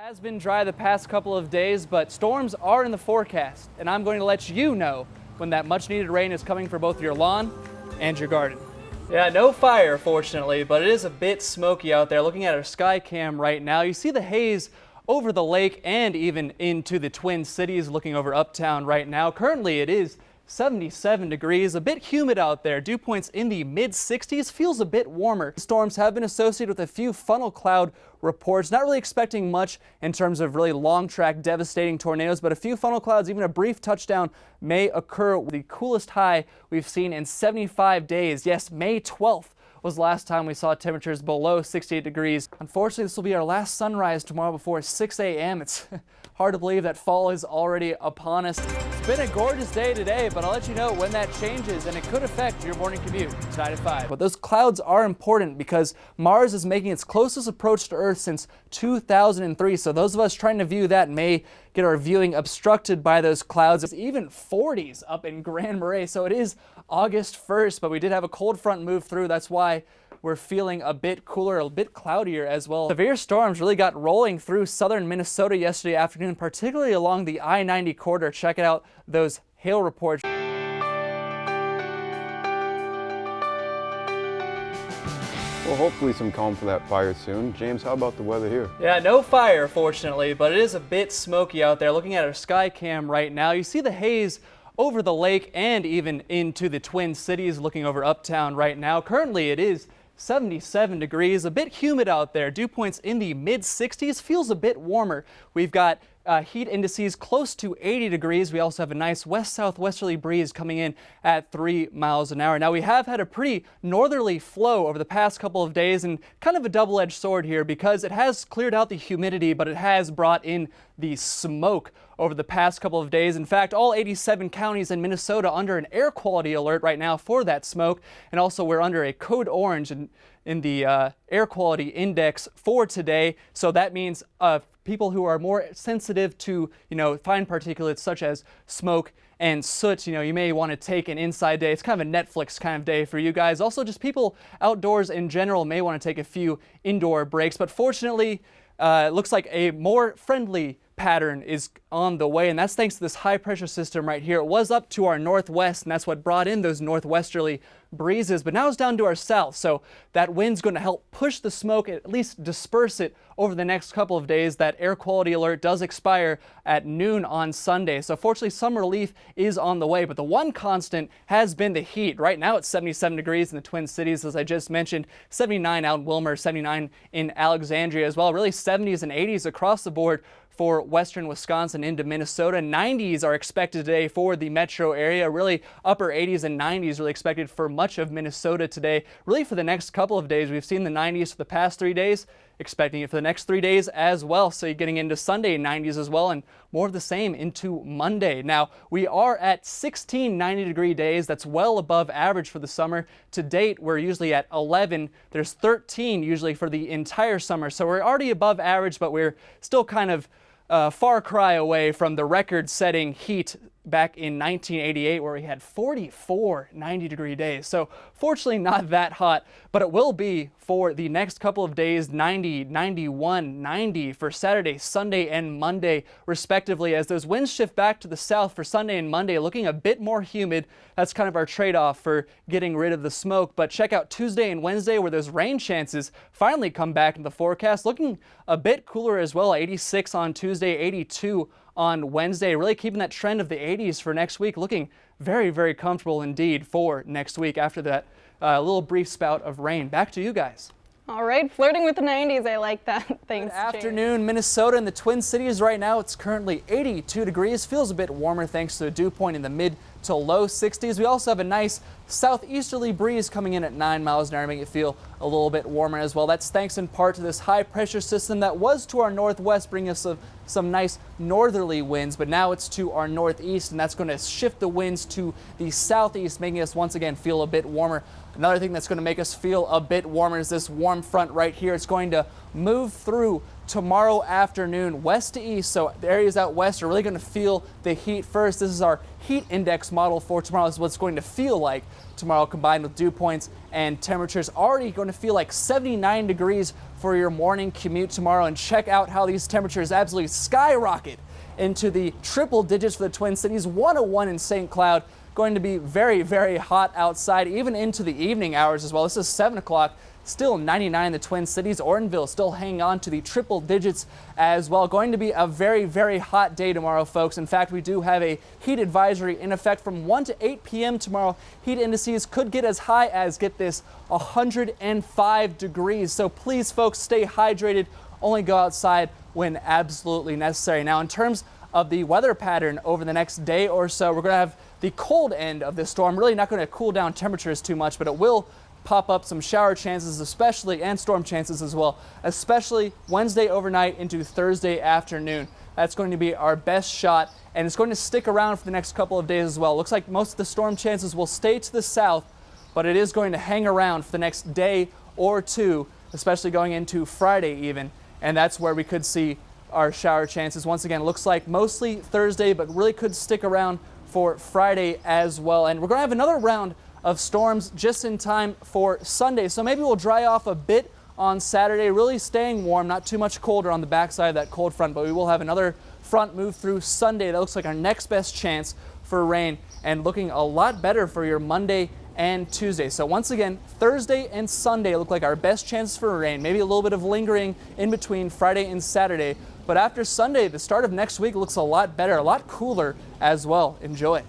Has been dry the past couple of days, but storms are in the forecast, and I'm going to let you know when that much needed rain is coming for both your lawn and your garden. Yeah, no fire fortunately, but it is a bit smoky out there. Looking at our sky cam right now, you see the haze over the lake and even into the Twin Cities. Looking over uptown right now, currently it is 77 degrees, a bit humid out there. Dew points in the mid 60s, feels a bit warmer. Storms have been associated with a few funnel cloud reports. Not really expecting much in terms of really long track devastating tornadoes, but a few funnel clouds, even a brief touchdown may occur. The coolest high we've seen in 75 days. Yes, May 12th was the last time we saw temperatures below 68 degrees. Unfortunately, this will be our last sunrise tomorrow before 6 a.m. It's hard to believe that fall is already upon us. It's been a gorgeous day today, but I'll let you know when that changes, and it could affect your morning commute tonight at 5. But those clouds are important because Mars is making its closest approach to Earth since 2003. So those of us trying to view that may get our viewing obstructed by those clouds. It's even 40s up in Grand Marais. So it is August 1st, but we did have a cold front move through. That's why we're feeling a bit cooler, a bit cloudier as well. Severe storms really got rolling through southern Minnesota yesterday afternoon, particularly along the I-90 corridor. Check out those hail reports. Well, hopefully some calm for that fire soon. James, how about the weather here? Yeah, no fire fortunately, but it is a bit smoky out there. Looking at our sky cam right now, you see the haze over the lake and even into the Twin Cities. Looking over uptown right now, currently it is 77 degrees, a bit humid out there. Dew points in the mid 60s, feels a bit warmer. We've got heat indices close to 80 degrees. We also have a nice west-southwesterly breeze coming in at 3 miles an hour. Now, we have had a pretty northerly flow over the past couple of days, and kind of a double-edged sword here because it has cleared out the humidity, but it has brought in the smoke over the past couple of days. In fact, all 87 counties in Minnesota under an air quality alert right now for that smoke, and also we're under a code orange in the air quality index for today. So that means people who are more sensitive to, fine particulates such as smoke and soot, you may want to take an inside day. It's kind of a Netflix kind of day for you guys. Also, just people outdoors in general may want to take a few indoor breaks. But fortunately, it looks like a more friendly pattern is on the way, and that's thanks to this high pressure system right here. It was up to our northwest, and that's what brought in those northwesterly breezes, but now it's down to our south. So that wind's going to help push the smoke, at least disperse it over the next couple of days. That air quality alert does expire at noon on Sunday. So fortunately, some relief is on the way, but the one constant has been the heat. Right now it's 77 degrees in the Twin Cities, as I just mentioned, 79 out in Wilmer, 79 in Alexandria as well. Really 70s and 80s across the board for western Wisconsin into Minnesota. 90s are expected today for the metro area. Really upper 80s and 90s really expected for much of Minnesota today. Really for the next couple of days. We've seen the 90s for the past 3 days. Expecting it for the next 3 days as well. So you're getting into Sunday 90s as well, and more of the same into Monday. Now, we are at 16 90-degree days. That's well above average for the summer. To date, we're usually at 11. There's 13 usually for the entire summer. So we're already above average, but we're still kind of far cry away from the record-setting heat back in 1988, where we had 44 90-degree days. So fortunately not that hot, but it will be for the next couple of days, 90, 91, 90 for Saturday, Sunday, and Monday, respectively, as those winds shift back to the south for Sunday and Monday, looking a bit more humid. That's kind of our trade-off for getting rid of the smoke. But check out Tuesday and Wednesday, where those rain chances finally come back in the forecast, looking a bit cooler as well. 86 on Tuesday, 82 on Wednesday, really keeping that trend of the 80s for next week, looking very, very comfortable indeed for next week after that little brief spout of rain. Back to you guys. All right, flirting with the 90s, I like that. Thanks, Good afternoon, Minnesota and the Twin Cities. Right now, it's currently 82 degrees. Feels a bit warmer thanks to a dew point in the mid to low 60s. We also have a nice southeasterly breeze coming in at 9 miles an hour, making it feel a little bit warmer as well. That's thanks in part to this high pressure system that was to our northwest, bringing us some nice northerly winds, but now it's to our northeast, and that's going to shift the winds to the southeast, making us once again feel a bit warmer. Another thing that's going to make us feel a bit warmer is this warm front right here. It's going to move through tomorrow afternoon west to east, so the areas out west are really going to feel the heat first. This is our heat index model for tomorrow. This is what it's going to feel like tomorrow, combined with dew points and temperatures already going to feel like 79 degrees for your morning commute tomorrow. And check out how these temperatures absolutely skyrocket into the triple digits for the Twin Cities. 101 in St. Cloud. Going to be very, very hot outside, even into the evening hours as well. This is 7 o'clock. Still 99 in the Twin Cities. Ortonville still hanging on to the triple digits as well. Going to be a very, very hot day tomorrow, folks. In fact, we do have a heat advisory in effect from 1 to 8 p.m. tomorrow. Heat indices could get as high as, get this, 105 degrees. So please, folks, stay hydrated. Only go outside when absolutely necessary. Now, in terms of the weather pattern over the next day or so, we're going to have the cold end of this storm. Really not going to cool down temperatures too much, but it will pop up some shower chances, especially, and storm chances as well, especially Wednesday overnight into Thursday afternoon. That's going to be our best shot, and it's going to stick around for the next couple of days as well. Looks like most of the storm chances will stay to the south, but it is going to hang around for the next day or two, especially going into Friday even, and that's where we could see our shower chances. Once again, looks like mostly Thursday, but really could stick around for Friday as well. And we're going to have another round of storms just in time for Sunday. So maybe we'll dry off a bit on Saturday, really staying warm, not too much colder on the backside of that cold front, but we will have another front move through Sunday. That looks like our next best chance for rain, and looking a lot better for your Monday and Tuesday. So once again, Thursday and Sunday look like our best chances for rain. Maybe a little bit of lingering in between Friday and Saturday. But after Sunday, the start of next week looks a lot better, a lot cooler as well. Enjoy.